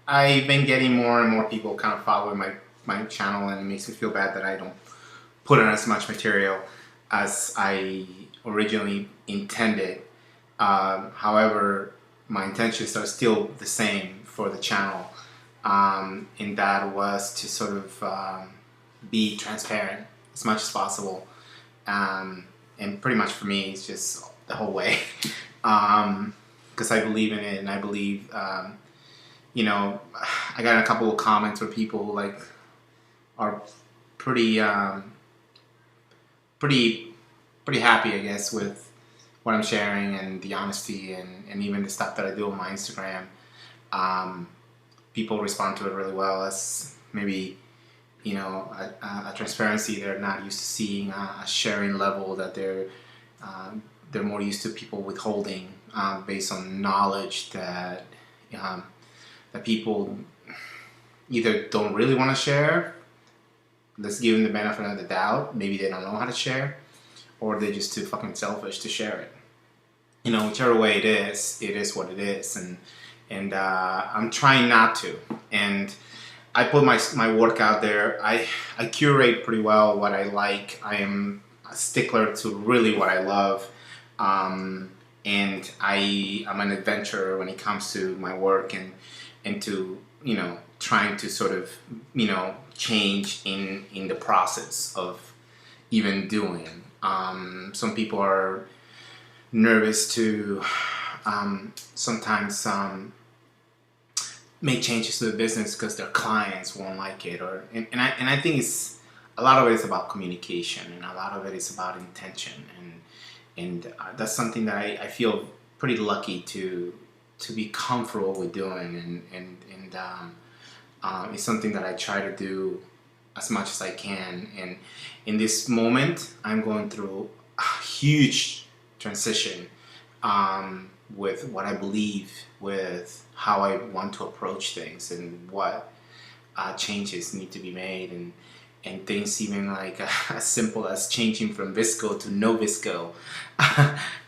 I've been getting more and more people kind of following my channel, and it makes me feel bad that I don't put on as much material as I originally intended. However, my intentions are still the same for the channel, and that was to sort of be transparent as much as possible. And pretty much for me, it's just the whole way, because I believe in it, and I believe, you know, I got a couple of comments where people like are pretty, pretty happy, I guess, with what I'm sharing and the honesty and even the stuff that I do on my Instagram. People respond to it really well. As maybe, you know, a transparency they're not used to seeing, a sharing level that they're more used to people withholding based on knowledge that that people either don't really want to share. Let's give them the benefit of the doubt. Maybe they don't know how to share, or they're just too fucking selfish to share it. You know, whichever way it is what it is, and I'm trying not to. And I put my work out there. I curate pretty well what I like. I am a stickler to really what I love, and I'm an adventurer when it comes to my work and to, you know, trying to sort of, you know, change in the process of even doing. Some people are nervous to sometimes make changes to the business because their clients won't like it, or and I think it's a lot of it is about communication, and a lot of it is about intention, and that's something that I feel pretty lucky to be comfortable with doing, and it's something that I try to do as much as I can. And in this moment, I'm going through a huge transition with what I believe, with how I want to approach things, and what changes need to be made, and things even like as simple as changing from visco to no visco,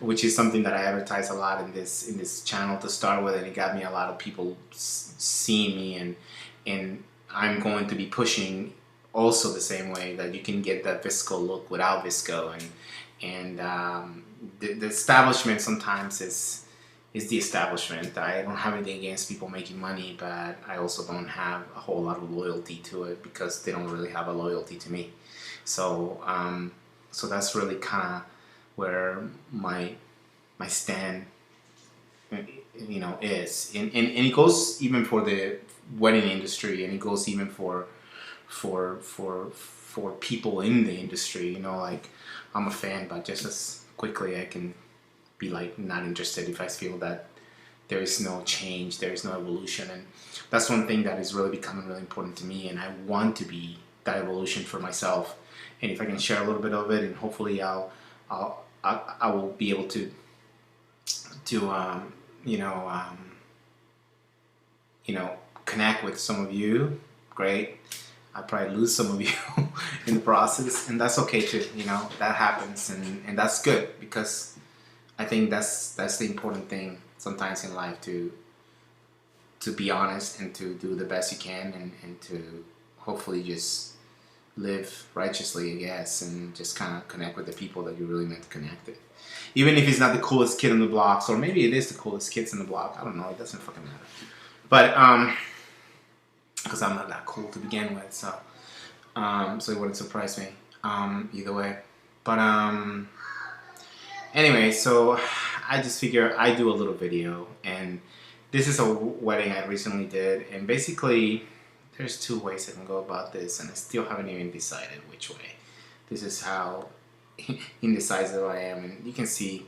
which is something that I advertise a lot in this channel to start with, and it got me a lot of people seeing me, and I'm going to be pushing also the same way that you can get that visco look without visco, and the establishment sometimes is the establishment. I don't have anything against people making money, but I also don't have a whole lot of loyalty to it because they don't really have a loyalty to me. So so that's really kind of where my stand, you know, is, and it goes even for the wedding industry, and it goes even for people in the industry. You know, like, I'm a fan, but just as quickly I can be like not interested if I feel that there is no change, there is no evolution. And that's one thing that is really becoming really important to me, and I want to be that evolution for myself. And if I can share a little bit of it, and hopefully I will be able to you know, connect with some of you, great. I probably lose some of you in the process, and that's okay too. You know, that happens, and that's good, because I think that's the important thing sometimes in life, to be honest and to do the best you can, and to hopefully just live righteously, I guess, and just kind of connect with the people that you're really meant to connect with. Even if he's not the coolest kid in the blocks, or maybe it is the coolest kids in the block, I don't know, it doesn't fucking matter. But because I'm not that cool to begin with, so so it wouldn't surprise me either way. But anyway, so I just figure I do a little video, and this is a wedding I recently did, and basically there's two ways I can go about this, and I still haven't even decided which way. This is how indecisive I am, and you can see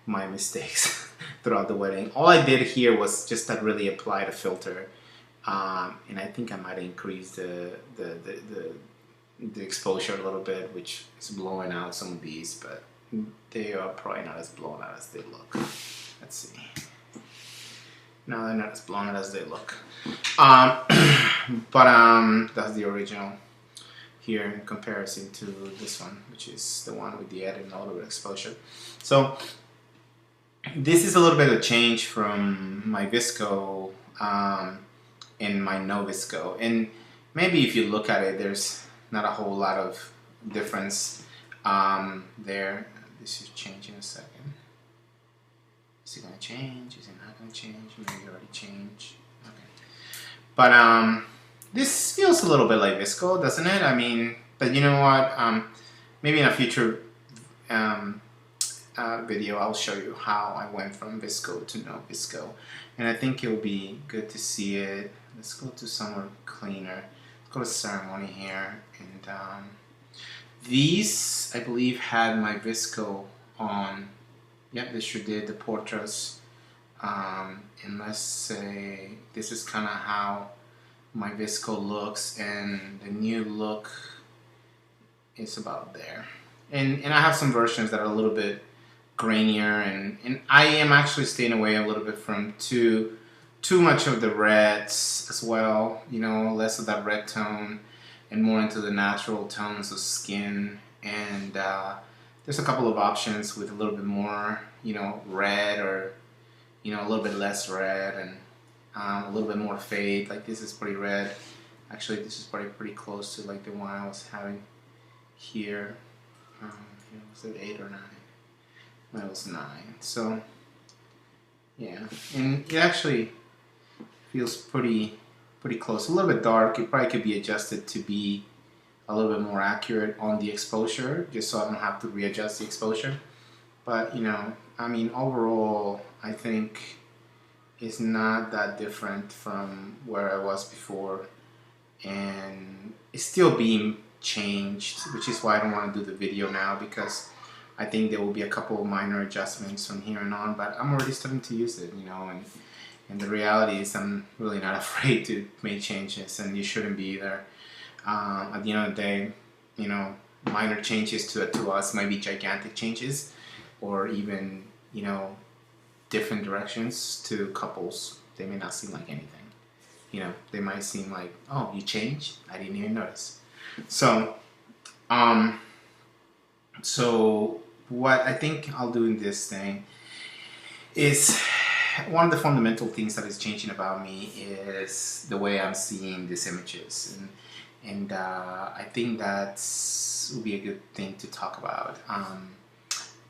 my mistakes throughout the wedding. All I did here was just that really apply the filter, and I think I might increase the exposure a little bit, which is blowing out some of these, but they are probably not as blown out as they look. Let's see. No, they're not as blown out as they look. But that's the original here in comparison to this one, which is the one with the added and a little bit of exposure. So this is a little bit of change from my visco in my no visco. And maybe if you look at it, there's not a whole lot of difference there. This is changing in a second. Is it going to change? Is it not going to change? Maybe it already changed. Okay. But this feels a little bit like visco, doesn't it? I mean, but you know what? Maybe in a future video, I'll show you how I went from visco to no visco. And I think it'll be good to see it. Let's go to somewhere cleaner. Let's go to ceremony here. And these, I believe, had my visco on. Yep, this sure did, the portraits. And let's say this is kind of how my visco looks, and the new look is about there. And I have some versions that are a little bit grainier, and I am actually staying away a little bit from too much of the reds as well, you know, less of that red tone and more into the natural tones of skin. And there's a couple of options with a little bit more, you know, red, or, you know, a little bit less red, and a little bit more fade. Like this is pretty red. Actually, this is probably pretty close to like the one I was having here. Was it 8 or 9? That was 9. So yeah, and it actually feels pretty close. A little bit dark. It probably could be adjusted to be a little bit more accurate on the exposure, just so I don't have to readjust the exposure. But you know, I mean, overall, I think it's not that different from where I was before, and it's still being changed, which is why I don't want to do the video now, because I think there will be a couple of minor adjustments from here and on. But I'm already starting to use it, you know, and the reality is I'm really not afraid to make changes, and you shouldn't be either. At the end of the day, you know, minor changes to us might be gigantic changes, or even, you know, different directions to couples. They may not seem like anything. You know, they might seem like, oh, you changed? I didn't even notice. So, so what I think I'll do in this thing is, one of the fundamental things that is changing about me is the way I'm seeing these images, and I think that would be a good thing to talk about.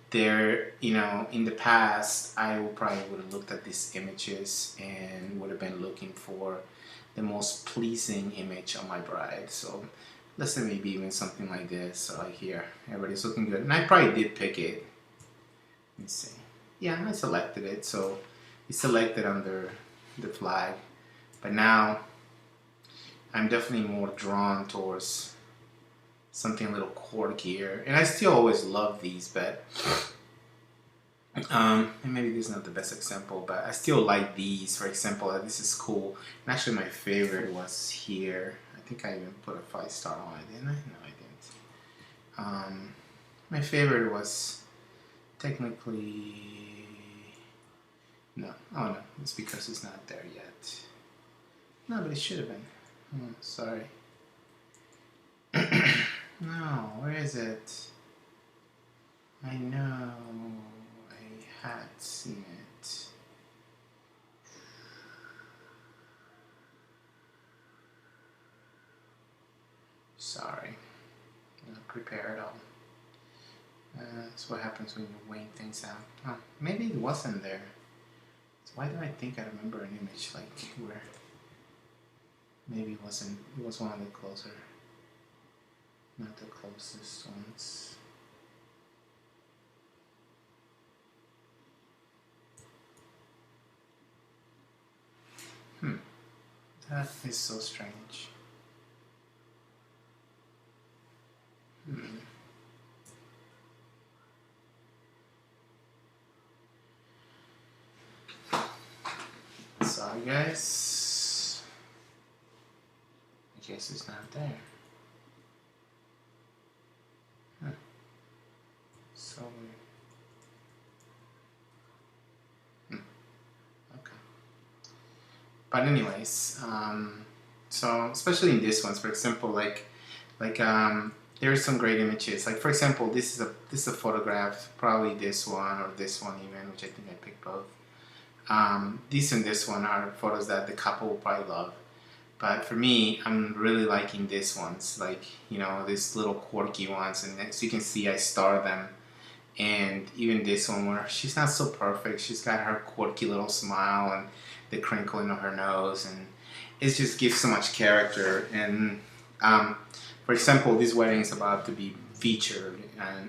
There, you know, in the past, I probably would have looked at these images and would have been looking for the most pleasing image of my bride. So let's say maybe even something like this, or like here, everybody's looking good. And I probably did pick it. Let me see. Yeah, I selected it, so it's selected under the flag. But now, I'm definitely more drawn towards something a little quirkier. And I still always love these, but and maybe this is not the best example, but I still like these. For example, this is cool. And actually my favorite was here. I think I even put a 5-star on it, didn't I? No, I didn't. My favorite was technically, no, oh no, it's because it's not there yet. No, but it should have been. Oh, sorry. No, where is it? I know I had seen it. Sorry, not prepared at all. That's what happens when you wing things out. Oh, maybe it wasn't there. So why do I think I remember an image like where maybe it wasn't? It was one of the closer. Not the closest ones. That is so strange. Sorry guys. I guess it's not there. So weird. Okay. But anyways, so especially in this ones, for example, like there are some great images. Like for example, this is a photograph, probably this one or this one even, which I think I picked both. This and this one are photos that the couple will probably love. But for me, I'm really liking these ones, like, you know, these little quirky ones. And as you can see, I star them. And even this one where she's not so perfect, she's got her quirky little smile and the crinkling of her nose, and it just gives so much character. And for example, this wedding is about to be featured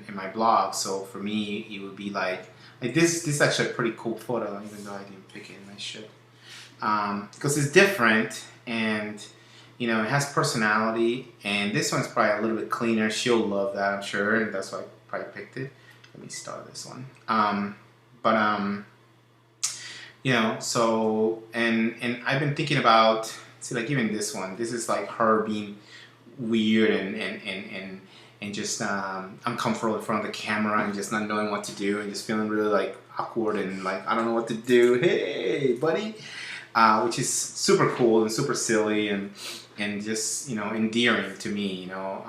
in my blog, so for me, it would be like this. This is actually a pretty cool photo, even though I didn't pick it, and I should, because it's different and you know it has personality. And this one's probably a little bit cleaner. She'll love that, I'm sure, and that's why I probably picked it. Let me start this one. You know, so and I've been thinking about, see, like even this one. This is like her being weird and just uncomfortable in front of the camera and just not knowing what to do and just feeling really like awkward and like I don't know what to do. Hey, buddy, which is super cool and super silly and just, you know, endearing to me. You know,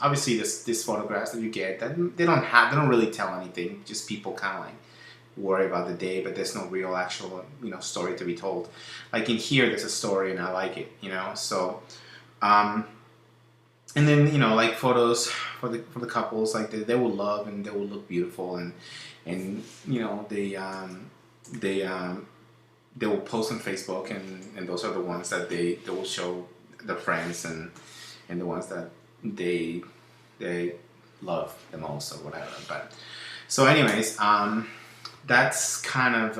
obviously this photographs that you get, that they don't really tell anything. Just people kind of like worry about the day, but there's no real actual, you know, story to be told. Like in here, there's a story, and I like it. You know, so. And then, you know, like photos for the couples, like they will love and they will look beautiful, and you know they will post on Facebook, and those are the ones that they will show their friends and the ones that they love the most or whatever. But so anyways, that's kind of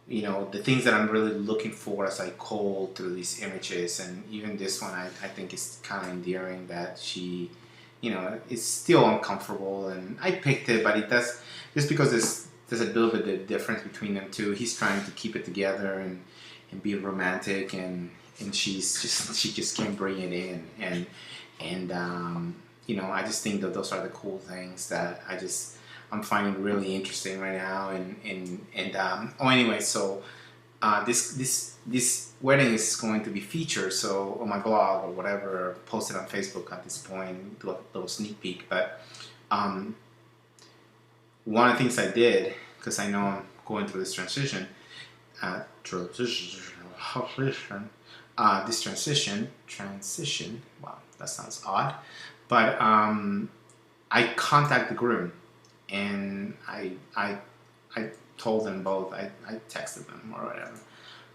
you know, the things that I'm really looking for as I cull through these images. And even this one, I think is kind of endearing, that she, you know, it's still uncomfortable. And I picked it, but it does, just because there's a little bit of difference between them two. He's trying to keep it together and be romantic, and she just can't bring it in. And you know, I just think that those are the cool things that I'm finding really interesting right now. Oh, anyway, so this wedding is going to be featured, so on my blog or whatever, posted on Facebook at this point, do a little sneak peek. But one of the things I did, because I know I'm going through this transition, wow, that sounds odd, but I contact the groom. And I told them both. I texted them or whatever.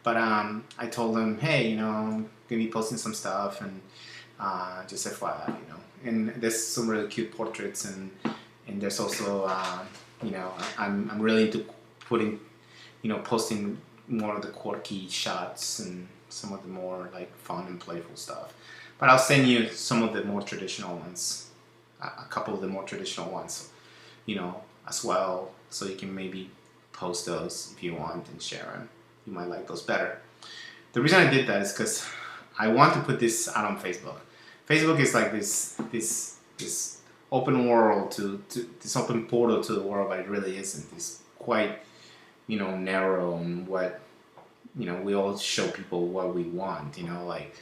But I told them, hey, you know, I'm gonna be posting some stuff, and just FYI, you know. And there's some really cute portraits, and there's also, you know, I'm really into putting, you know, posting more of the quirky shots and some of the more like fun and playful stuff. But I'll send you some of the more traditional ones, a couple of the more traditional ones, you know, as well, so you can maybe post those if you want and share them. You might like those better. The reason I did that is because I want to put this out on Facebook. Facebook is like this open world to this open portal to the world, but it really isn't. It's quite, you know, narrow, and what, you know, we all show people what we want, you know, like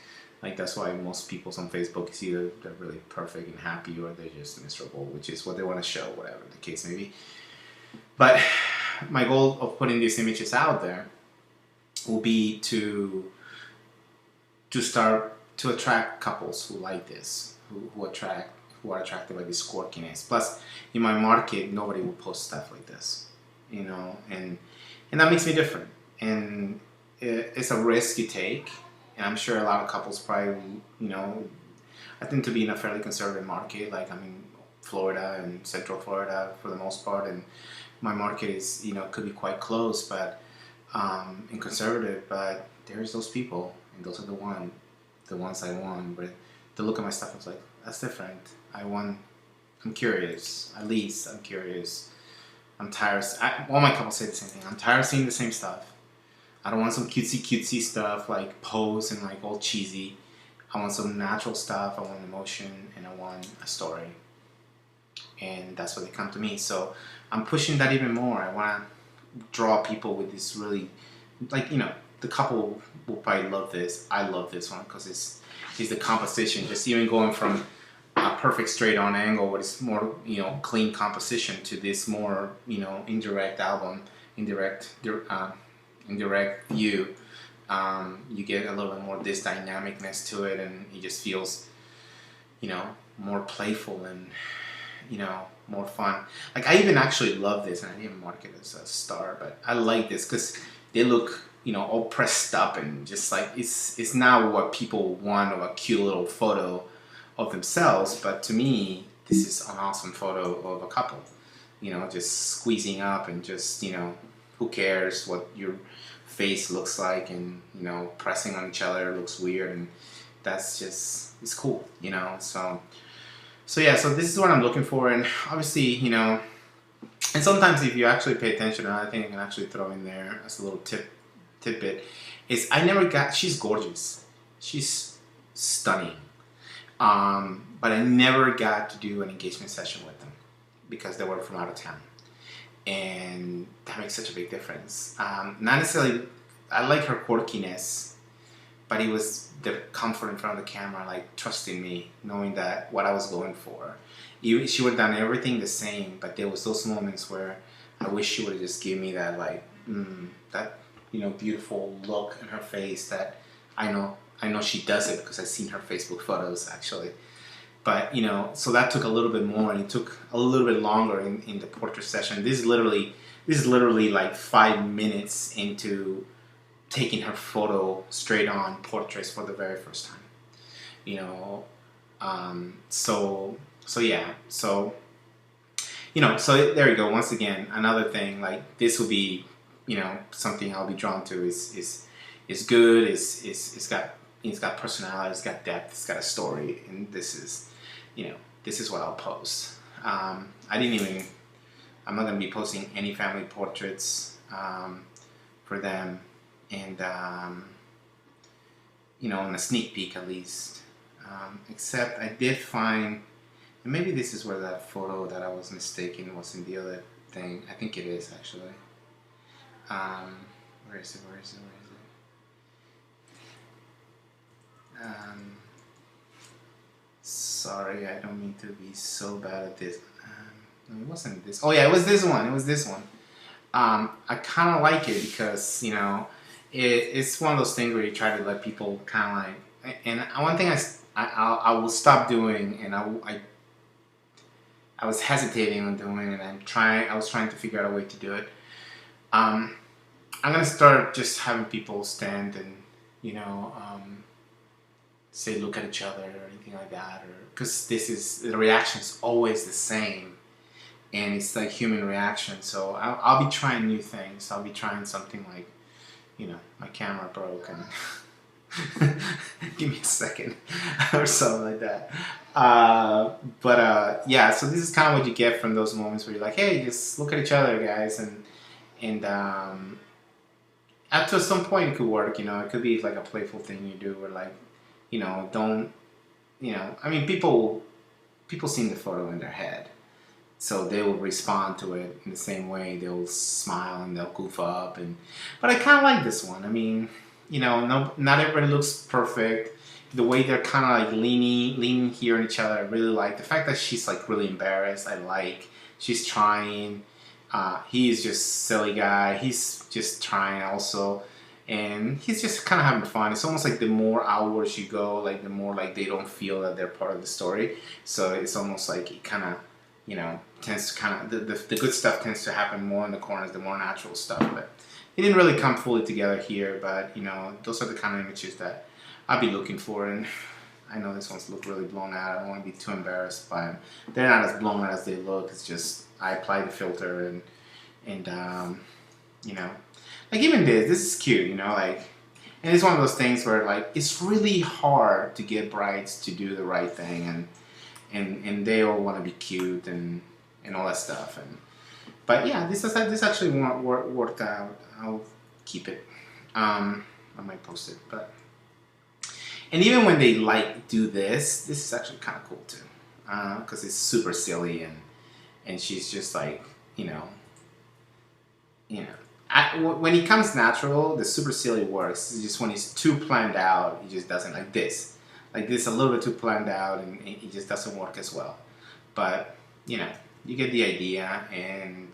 that's why most people on Facebook is either they're really perfect and happy, or they're just miserable, which is what they want to show, whatever the case may be. But my goal of putting these images out there will be to start to attract couples who like this, who are attracted by this quirkiness. Plus, in my market, nobody will post stuff like this, you know, and that makes me different. And it's a risk you take. And I'm sure a lot of couples probably, you know, I tend to be in a fairly conservative market. Like I'm in Florida and Central Florida for the most part, and my market is, you know, could be quite close, but and conservative. But there's those people, and those are the ones I want. But to look at my stuff, I was like, that's different. I'm curious. At least I'm curious. I'm tired. All my couples say the same thing. I'm tired of seeing the same stuff. I don't want some cutesy stuff like pose and like all cheesy. I want some natural stuff. I want emotion, and I want a story. And that's what they come to me. So I'm pushing that even more. I want to draw people with this really, like, you know, the couple will probably love this. I love this one because it's the composition. Just even going from a perfect straight on angle, but it's more, you know, clean composition, to this more, you know, indirect view, You get a little bit more this dynamicness to it, and it just feels, more playful and, more fun. Like, I even actually love this, and I didn't mark it as a star, but I like this because they look, all pressed up and just like it's not what people want, or a cute little photo of themselves. But to me, this is an awesome photo of a couple, just squeezing up and just, who cares what your face looks like, and, pressing on each other looks weird, and that's just, it's cool, So yeah, so this is what I'm looking for, and obviously, and sometimes if you actually pay attention, another thing I can actually throw in there as a little tidbit is she's gorgeous, she's stunning, but I never got to do an engagement session with them because they were from out of town, and that makes such a big difference. Not necessarily, I like her quirkiness, but it was the comfort in front of the camera, like trusting me, knowing that what I was going for. She would have done everything the same, but there was those moments where I wish she would have just given me that, like, that, beautiful look in her face that I know she does it because I've seen her Facebook photos actually. But, so that took a little bit more, and it took a little bit longer in the portrait session. This is literally like 5 minutes into taking her photo straight on portraits for the very first time, so yeah, so there you go. Once again, another thing, like, this will be, something I'll be drawn to is good, it's got personality, it's got depth, it's got a story, and this is what I'll post. I'm not going to be posting any family portraits for them, and in a sneak peek at least, except I did find, and maybe this is where that photo that I was mistaken was in the other thing. I think it is actually. Where is it? Sorry, I don't mean to be so bad at this. No, it wasn't this. Oh yeah, it was this one. I kind of like it because, it's one of those things where you try to let people kind of like, and one thing I will stop doing, and I was hesitating on doing it, and I was trying to figure out a way to do it. I'm gonna start just having people stand and, say look at each other or anything like that, or because the reaction's always the same, and it's like human reaction. So I'll be trying new things. I'll be trying something like, my camera broke and give me a second or something like that. Yeah, so this is kind of what you get from those moments where you're like, hey, just look at each other, guys, and up to some point it could work. It could be like a playful thing you do, or like, don't, I mean, people see the photo in their head, so they will respond to it in the same way. They'll smile and they'll goof up, but I kind of like this one. I mean, not everybody looks perfect. The way they're kind of like leaning here on each other, I really like. The fact that she's like really embarrassed, I like. She's trying. He's just silly guy. He's just trying also, and he's just kind of having fun. It's almost like the more outwards you go, like the more like they don't feel that they're part of the story. So it's almost like it kind of, tends to kind of, the good stuff tends to happen more in the corners, the more natural stuff. But it didn't really come fully together here. But those are the kind of images that I'll be looking for. And I know this one's look really blown out. I don't want to be too embarrassed by them. They're not as blown out as they look. It's just I applied the filter and like even this is cute, like, and it's one of those things where like it's really hard to get brides to do the right thing, and they all want to be cute and all that stuff, but yeah, this actually worked out. I'll keep it. I might post it, but. And even when they like do this is actually kind of cool too, because it's super silly and she's just like, when he comes natural, the super silly works. It's just when he's too planned out, he just doesn't, like this a little bit too planned out, and he just doesn't work as well. But you get the idea, and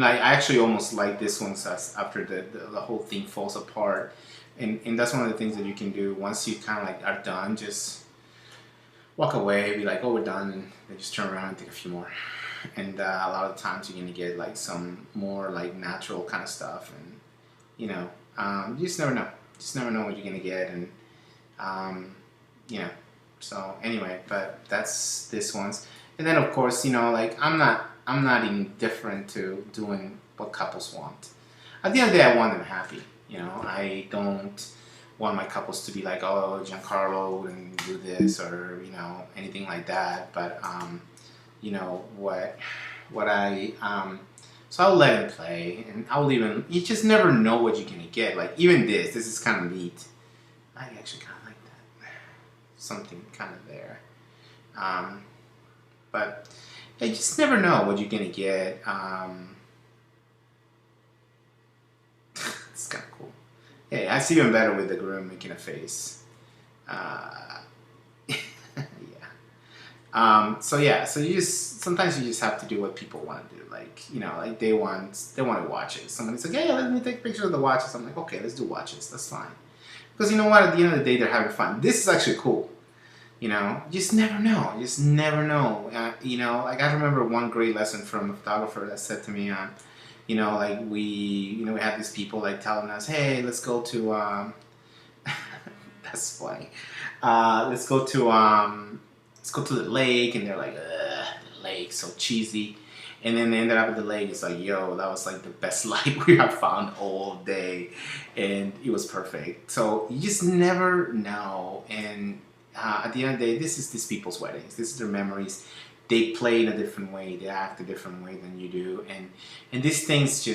I actually almost like this one after the whole thing falls apart. and that's one of the things that you can do once you kind of like are done. Just walk away, be like, oh, we're done, and then just turn around and take a few more. And a lot of times you're gonna get like some more like natural kind of stuff, and you know, you just never know. Just never know what you're gonna get, and you know. So anyway, but that's this one's, and then of course, you know, like I'm not indifferent to doing what couples want. At the end of the day, I want them happy. You know, I don't want my couples to be like, oh, Giancarlo wouldn't do this or you know anything like that. But you know what I so I'll let him play, and I'll even you just never know what you're gonna get. Like even this is kind of neat. I actually kind of like that. Something kind of there, but you just never know what you're gonna get. It's kind of cool. Yeah, I see even better with the groom making a face. Yeah. So yeah, so you just sometimes you just have to do what people want to do. Like you know, like they want to watch it. Somebody's like, yeah, let me take pictures of the watches. I'm like, okay, let's do watches. That's fine. Because you know what? At the end of the day, they're having fun. This is actually cool. You know, you just never know. You just never know. You know, like I remember one great lesson from a photographer that said to me, you know, like we had these people like telling us, hey, let's go to, that's funny. Let's go to the lake, and they're like, the lake, so cheesy. And then they ended up at the lake. It's like, yo, that was like the best light we have found all day, and it was perfect. So you just never know. And at the end of the day, this is these people's weddings. This is their memories. They play in a different way. They act a different way than you do. And these things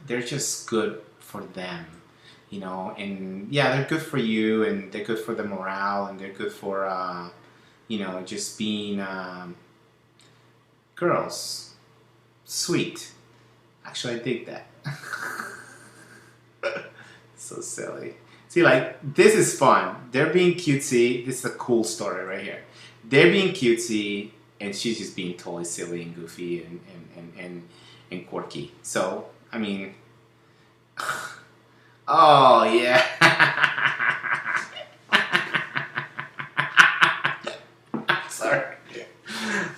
they're just good for them, you know. And yeah, they're good for you, and they're good for the morale, and they're good for, you know, just being girls. Sweet. Actually, I dig that. So silly. See, like, this is fun. They're being cutesy. This is a cool story right here. They're being cutesy, and she's just being totally silly and goofy and quirky. So, I mean, oh, yeah. Sorry.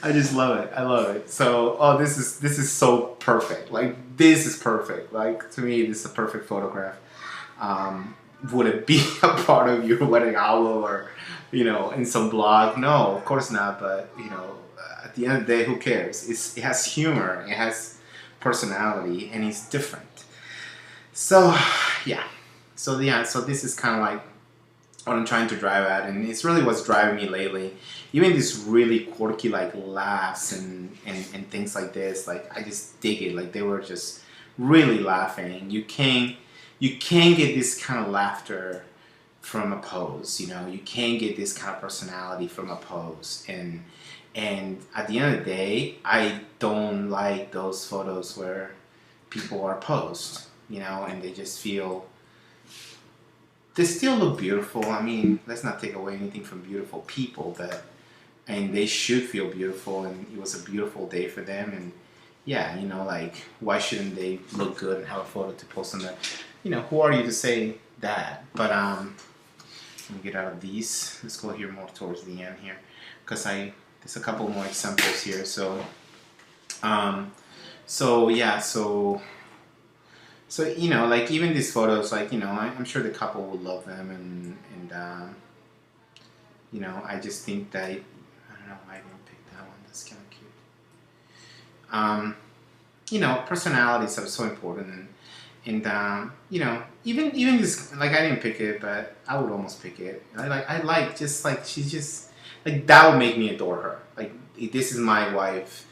I just love it. I love it. So, oh, this is so perfect. Like, this is perfect. Like, to me, this is a perfect photograph. Would it be a part of your wedding album or, you know, in some blog? No, of course not. But, you know, at the end of the day, who cares? It has humor. It has personality, and it's different. So, yeah. So this is kind of like what I'm trying to drive at, and it's really what's driving me lately. Even these really quirky like laughs and things like this, like I just dig it. Like they were just really laughing. You can't get this kind of laughter from a pose. You know, you can't get this kind of personality from a pose. And at the end of the day, I don't like those photos where people are posed, you know, and they just feel. They still look beautiful. I mean, let's not take away anything from beautiful people, and they should feel beautiful, and it was a beautiful day for them, and yeah, you know, like, why shouldn't they look good and have a photo to post on the, you know, who are you to say that? But, let me get out of these. Let's go here more towards the end here, because there's a couple more examples here, so, So, you know, like, even these photos, like, you know, I'm sure the couple will love them, and you know, I just think that, I don't know why I didn't pick that one, that's kind of cute. You know, personalities are so important, and you know, even this, like, I didn't pick it, but I would almost pick it. I like, just, like, she's just, like, that would make me adore her. Like, if this is my wife,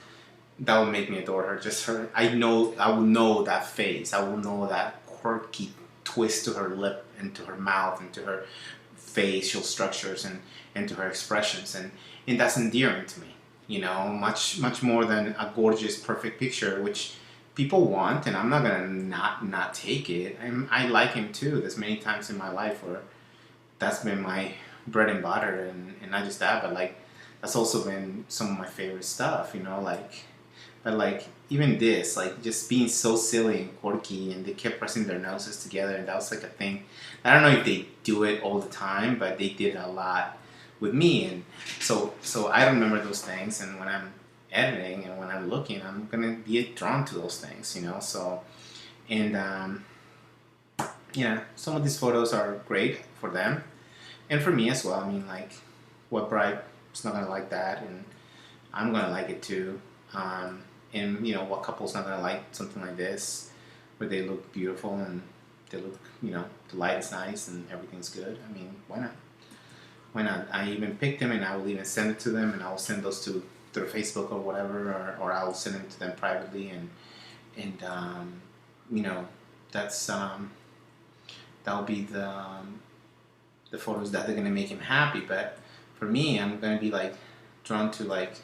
that would make me adore her. Just her, I will know that face. I will know that quirky twist to her lip and to her mouth and to her facial structures and to her expressions, and that's endearing to me. You know, much more than a gorgeous, perfect picture, which people want, and I'm not gonna not take it. I like him too. There's many times in my life where that's been my bread and butter, and not just that, but like that's also been some of my favorite stuff. You know, like. But like, even this, like just being so silly and quirky, and they kept pressing their noses together, and that was like a thing. I don't know if they do it all the time, but they did a lot with me, and so I remember those things, and when I'm editing and when I'm looking, I'm gonna be drawn to those things, you know. So and yeah, some of these photos are great for them, and for me as well. I mean, like, what bride is not gonna like that, and I'm gonna like it too. And you know, what couple's not gonna like something like this, where they look beautiful and they look, you know, the light is nice and everything's good. I mean, why not? Why not? I even pick them and I will even send it to them, and I will send those to through Facebook or whatever, or I will send them to them privately, and you know, that's that'll be the photos that they're gonna make him happy. But for me, I'm gonna be like drawn to like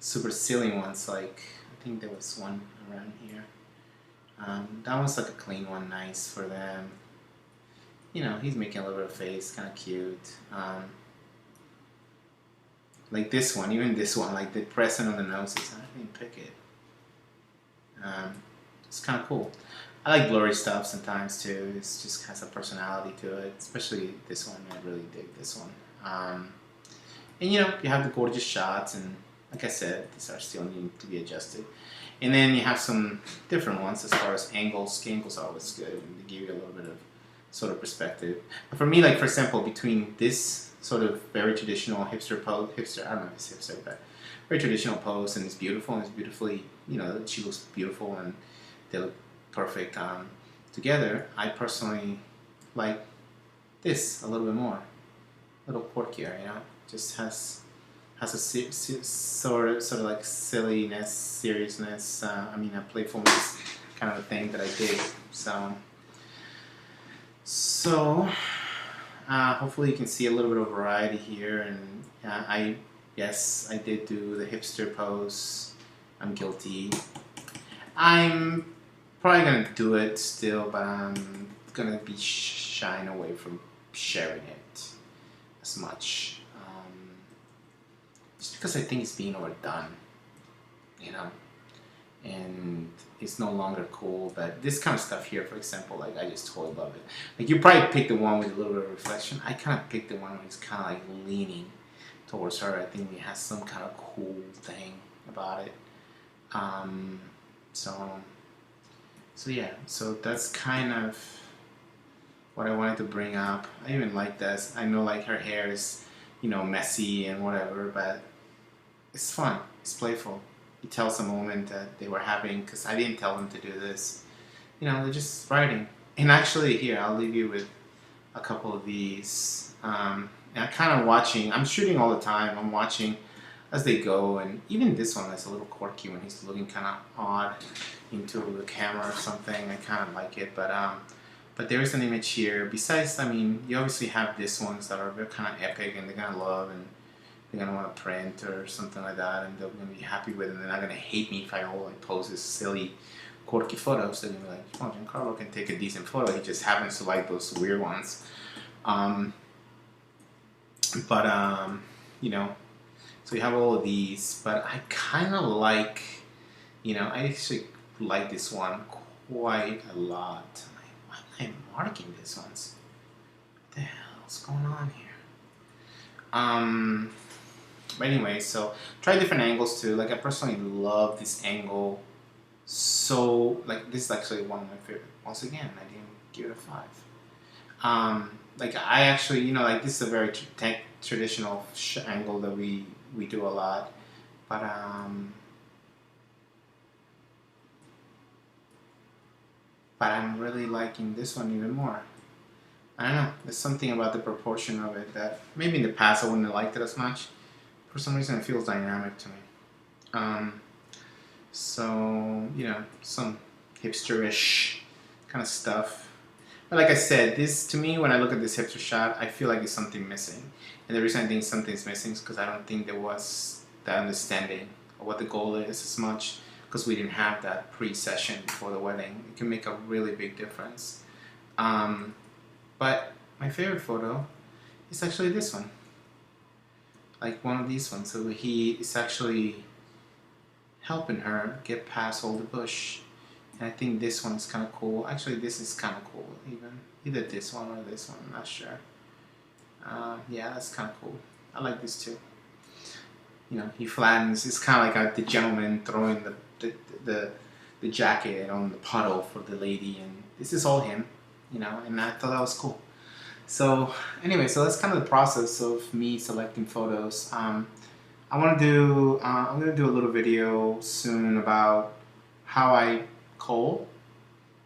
super silly ones. Like, I think there was one around here. That was like a clean one, nice for them. You know, he's making a little bit of face, kind of cute. Like this one, even this one, like the pressing on the noses. I didn't pick it. It's kind of cool. I like blurry stuff sometimes too. It just has a personality to it, especially this one. I really dig this one. And you know, you have the gorgeous shots, and like I said, these are still needing to be adjusted. And then you have some different ones as far as angles. Angles are always good, and they give you a little bit of sort of perspective. But for me, like for example, between this sort of very traditional hipster pose, I don't know if it's hipster, but very traditional pose, and it's beautiful, and it's beautifully, you know, she looks beautiful, and they look perfect together. I personally like this a little bit more, a little quirkier, you know, just has a sort of like silliness, seriousness. I mean, a playfulness kind of a thing that I dig. So hopefully you can see a little bit of variety here, and yes, I did do the hipster pose. I'm guilty. I'm probably gonna do it still, but I'm gonna be shying away from sharing it as much, just because I think it's being overdone, you know, and it's no longer cool. But this kind of stuff here, for example, like I just totally love it. Like you probably picked the one with a little bit of reflection. I kind of picked the one where it's kind of like leaning towards her. I think it has some kind of cool thing about it. So yeah, so that's kind of what I wanted to bring up. I even like this. I know like her hair is, you know, messy and whatever, but it's fun. It's playful. It tells a moment that they were having, because I didn't tell them to do this. You know, they're just writing. And actually, here, I'll leave you with a couple of these. And I'm kind of watching. I'm shooting all the time. I'm watching as they go, and even this one is a little quirky when he's looking kind of odd into the camera or something. I kind of like it, but there is an image here. Besides, I mean, you obviously have these ones that are kind of epic, and they're gonna love, and they're gonna want to print or something like that, and they're gonna be happy with it, and they're not gonna hate me if I all like post this silly, quirky photos. They're gonna be like, oh, Giancarlo can take a decent photo. He just happens to like those weird ones. You know. So you have all of these, but I kind of like, you know, I actually like this one quite a lot. Why am I marking these ones? What the hell's going on here? But anyway, so try different angles too. Like I personally love this angle. So like this is actually one of my favorite. Once again, I didn't give it a 5. Like I actually, you know, like this is a very traditional angle that we do a lot, but I'm really liking this one even more. I don't know, there's something about the proportion of it that maybe in the past I wouldn't have liked it as much. For some reason it feels dynamic to me. So, you know, some hipsterish kind of stuff. But like I said, this, to me, when I look at this hipster shot, I feel like there's something missing. And the reason I think something's missing is because I don't think there was that understanding of what the goal is as much, because we didn't have that pre-session before the wedding. It can make a really big difference. But my favorite photo is actually this one. Like one of these ones. So he is actually helping her get past all the bush. And I think this one is kind of cool. Actually, this is kind of cool. Either this one or this one. I'm not sure. Yeah, that's kind of cool. I like this too. You know, he flattens. It's kind of like the gentleman throwing the the jacket on the puddle for the lady, and this is all him. You know, and I thought that was cool. So anyway, so that's kind of the process of me selecting photos. I want to do. I'm gonna do a little video soon about how I cull,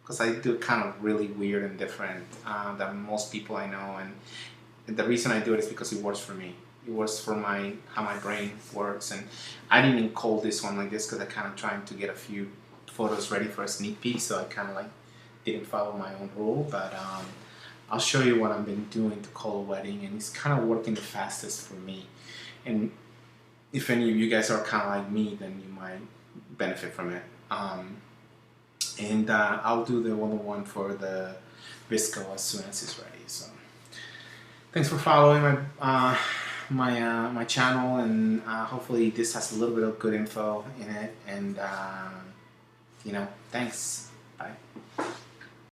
because I do kind of really weird and different than most people I know, and the reason I do it is because it works for me. It works for how my brain works, and I didn't cull this one like this because I kind of trying to get a few photos ready for a sneak peek, so I kind of like didn't follow my own rule, but I'll show you what I've been doing to cull a wedding, and it's kind of working the fastest for me. And if any of you guys are kind of like me, then you might benefit from it. And I'll do the one for the Visco as soon as it's ready. So thanks for following my channel, and hopefully this has a little bit of good info in it. And you know, thanks. Bye.